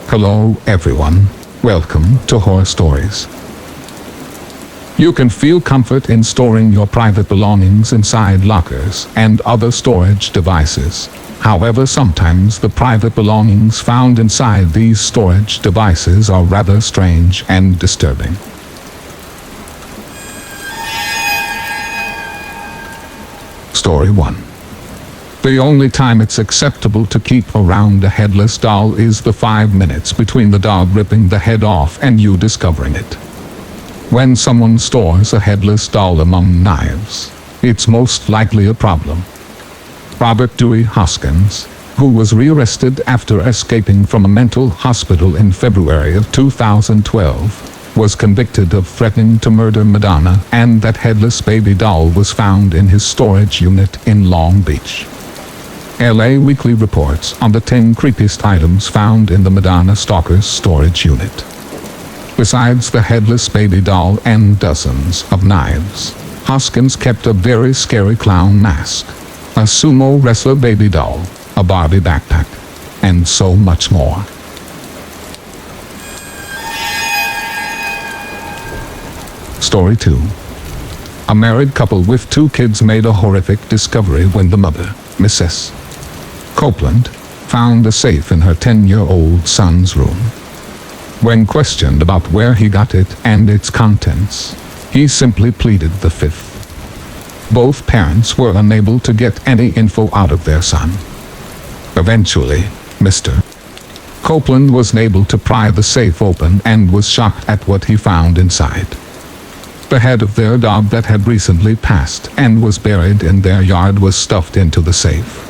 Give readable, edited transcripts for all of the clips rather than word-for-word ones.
Hello everyone, welcome to Horror Stories. You can feel comfort in storing your private belongings inside lockers and other storage devices. However, sometimes the private belongings found inside these storage devices are rather strange and disturbing. Story 1. The only time it's acceptable to keep around a headless doll is the 5 minutes between the dog ripping the head off and you discovering it. When someone stores a headless doll among knives, it's most likely a problem. Robert Dewey Hoskins, who was rearrested after escaping from a mental hospital in February of 2012, was convicted of threatening to murder Madonna, and that headless baby doll was found in his storage unit in Long Beach. LA Weekly reports on the 10 creepiest items found in the Madonna stalker's storage unit. Besides the headless baby doll and dozens of knives, Hoskins kept a very scary clown mask, a sumo wrestler baby doll, a Barbie backpack, and so much more. Story 2. A married couple with 2 kids made a horrific discovery when the mother, Mrs. Copeland, found a safe in her 10-year-old son's room. When questioned about where he got it and its contents, he simply pleaded the fifth. Both parents were unable to get any info out of their son. Eventually, Mr. Copeland was able to pry the safe open and was shocked at what he found inside. The head of their dog that had recently passed and was buried in their yard was stuffed into the safe.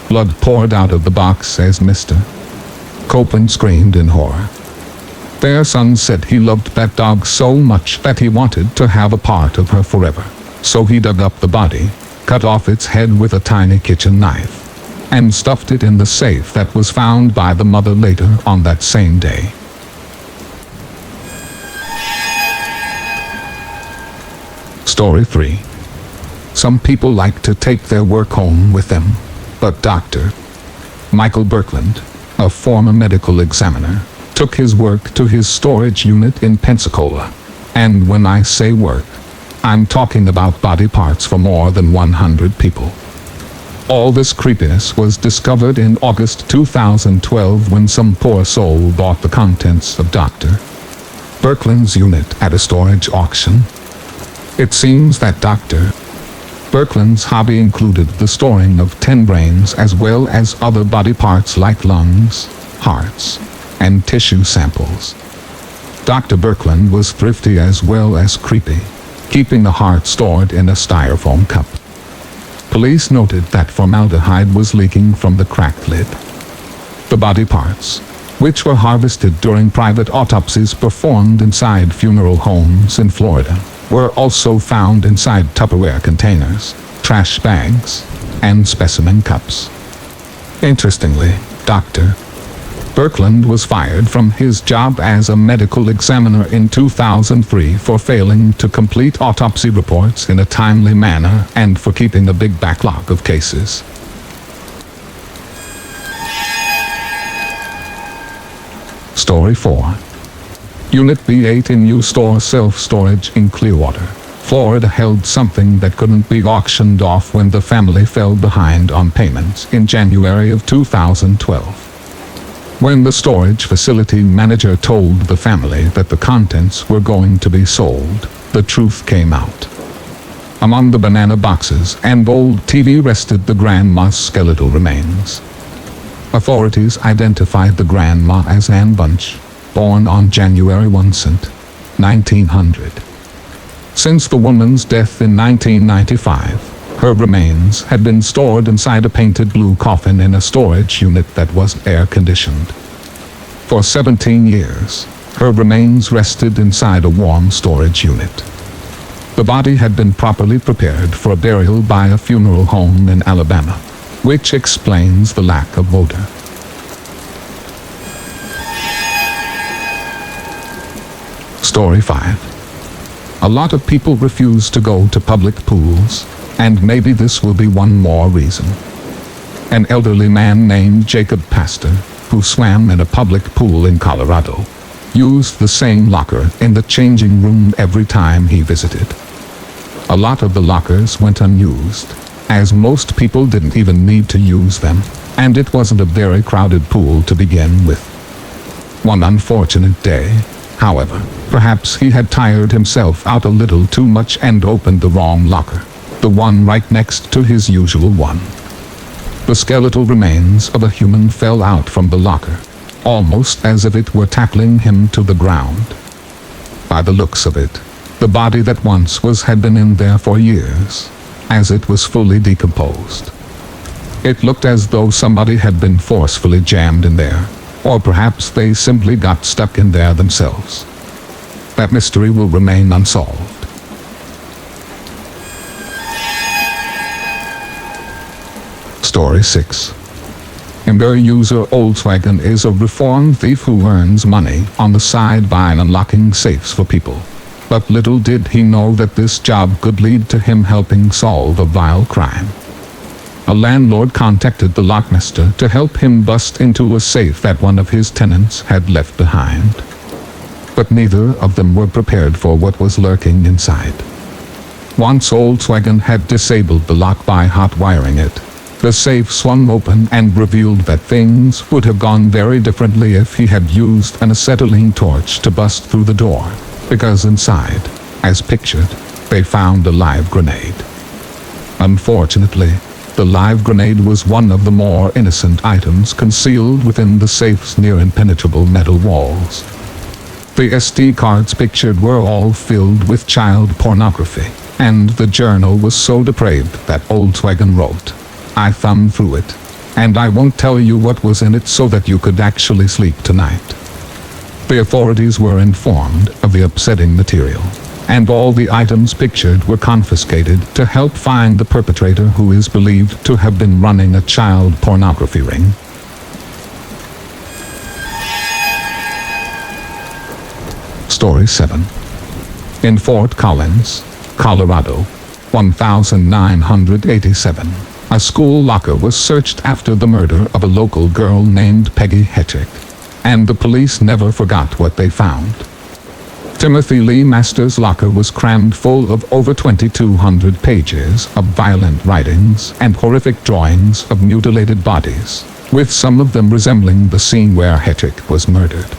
Blood poured out of the box as Mr. Copeland screamed in horror. Their son said he loved that dog so much that he wanted to have a part of her forever. So he dug up the body, cut off its head with a tiny kitchen knife, and stuffed it in the safe that was found by the mother later on that same day. Story 3. Some people like to take their work home with them, but Dr. Michael Birkland, a former medical examiner, took his work to his storage unit in Pensacola. And when I say work, I'm talking about body parts for more than 100 people. All this creepiness was discovered in August 2012 when some poor soul bought the contents of Dr. Birkland's unit at a storage auction. It seems that Dr. Birkland's hobby included the storing of 10 brains as well as other body parts like lungs, hearts, and tissue samples. Dr. Birkland was thrifty as well as creepy, keeping the heart stored in a styrofoam cup. Police noted that formaldehyde was leaking from the cracked lid. The body parts, which were harvested during private autopsies performed inside funeral homes in Florida, were also found inside Tupperware containers, trash bags, and specimen cups. Interestingly, Dr. Birkland was fired from his job as a medical examiner in 2003 for failing to complete autopsy reports in a timely manner and for keeping a big backlog of cases. Story 4. Unit B8 in U-Store self-storage in Clearwater, Florida held something that couldn't be auctioned off when the family fell behind on payments in January of 2012. When the storage facility manager told the family that the contents were going to be sold, the truth came out. Among the banana boxes and old TV rested the grandma's skeletal remains. Authorities identified the grandma as Ann Bunch, born on January 1, 1900. Since the woman's death in 1995, her remains had been stored inside a painted blue coffin in a storage unit that was air-conditioned. For 17 years, her remains rested inside a warm storage unit. The body had been properly prepared for burial by a funeral home in Alabama, which explains the lack of odor. Story 5. A lot of people refuse to go to public pools, and maybe this will be one more reason. An elderly man named Jacob Pastor who swam in a public pool in Colorado, used the same locker in the changing room every time he visited. A lot of the lockers went unused, as most people didn't even need to use them, and it wasn't a very crowded pool to begin with. One unfortunate day, however, perhaps he had tired himself out a little too much and opened the wrong locker, the one right next to his usual one. The skeletal remains of a human fell out from the locker, almost as if it were tackling him to the ground. By the looks of it, the body that once was had been in there for years, as it was fully decomposed. It looked as though somebody had been forcefully jammed in there, or perhaps they simply got stuck in there themselves. That mystery will remain unsolved. Story 6. Ember user Volkswagen is a reformed thief who earns money on the side by unlocking safes for people. But little did he know that this job could lead to him helping solve a vile crime. A landlord contacted the lockmaster to help him bust into a safe that one of his tenants had left behind. But neither of them were prepared for what was lurking inside. Once Volkswagen had disabled the lock by hot wiring it, the safe swung open and revealed that things would have gone very differently if he had used an acetylene torch to bust through the door, because inside, as pictured, they found a live grenade. Unfortunately, the live grenade was one of the more innocent items concealed within the safe's near-impenetrable metal walls. The SD cards pictured were all filled with child pornography, and the journal was so depraved that Volkswagen wrote, "I thumbed through it, and I won't tell you what was in it so that you could actually sleep tonight." The authorities were informed of the upsetting material, and all the items pictured were confiscated to help find the perpetrator, who is believed to have been running a child pornography ring. Story 7. In Fort Collins, Colorado, 1987, a school locker was searched after the murder of a local girl named Peggy Hetrick, and the police never forgot what they found. Timothy Lee Masters' locker was crammed full of over 2,200 pages of violent writings and horrific drawings of mutilated bodies, with some of them resembling the scene where Hetrick was murdered.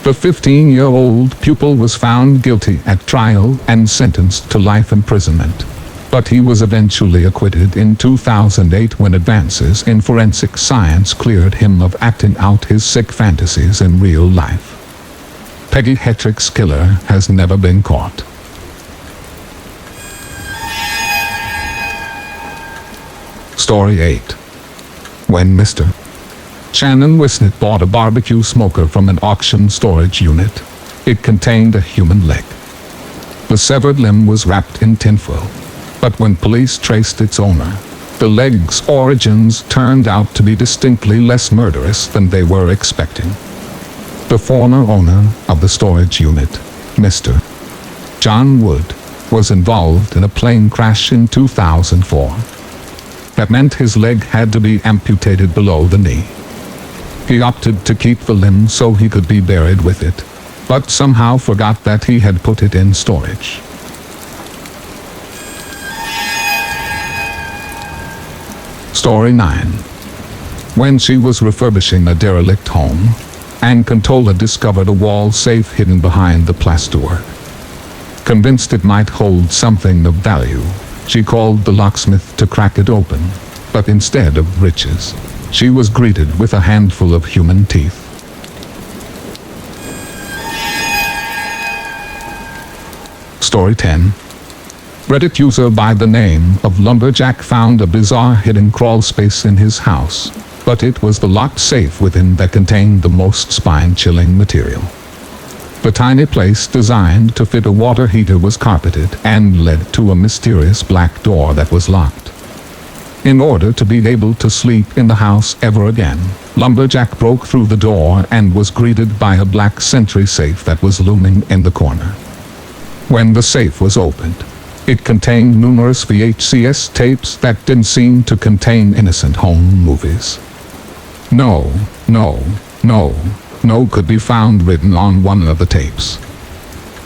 The 15-year-old pupil was found guilty at trial and sentenced to life imprisonment, but he was eventually acquitted in 2008 when advances in forensic science cleared him of acting out his sick fantasies in real life. Peggy Hetrick's killer has never been caught. Story 8. When Mr. Shannon Wisnett bought a barbecue smoker from an auction storage unit, it contained a human leg. The severed limb was wrapped in tinfoil, but when police traced its owner, the leg's origins turned out to be distinctly less murderous than they were expecting. The former owner of the storage unit, Mr. John Wood, was involved in a plane crash in 2004. That meant his leg had to be amputated below the knee. He opted to keep the limb so he could be buried with it, but somehow forgot that he had put it in storage. Story 9. When she was refurbishing a derelict home, Ann Contola discovered a wall safe hidden behind the plasterwork. Convinced it might hold something of value, she called the locksmith to crack it open, but instead of riches, she was greeted with a handful of human teeth. Story 10. Reddit user by the name of Lumberjack found a bizarre hidden crawl space in his house, but it was the locked safe within that contained the most spine-chilling material. The tiny place designed to fit a water heater was carpeted and led to a mysterious black door that was locked. In order to be able to sleep in the house ever again, Lumberjack broke through the door and was greeted by a black sentry safe that was looming in the corner. When the safe was opened, it contained numerous VHS tapes that didn't seem to contain innocent home movies. No, no, no, no could be found written on one of the tapes.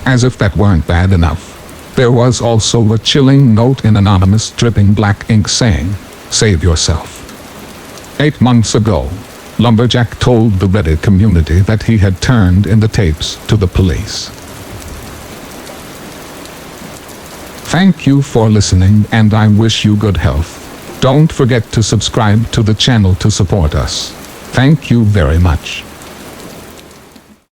As if that weren't bad enough, there was also a chilling note in anonymous dripping black ink saying, "Save yourself." 8 months ago, Lumberjack told the Reddit community that he had turned in the tapes to the police. Thank you for listening, and I wish you good health. Don't forget to subscribe to the channel to support us. Thank you very much.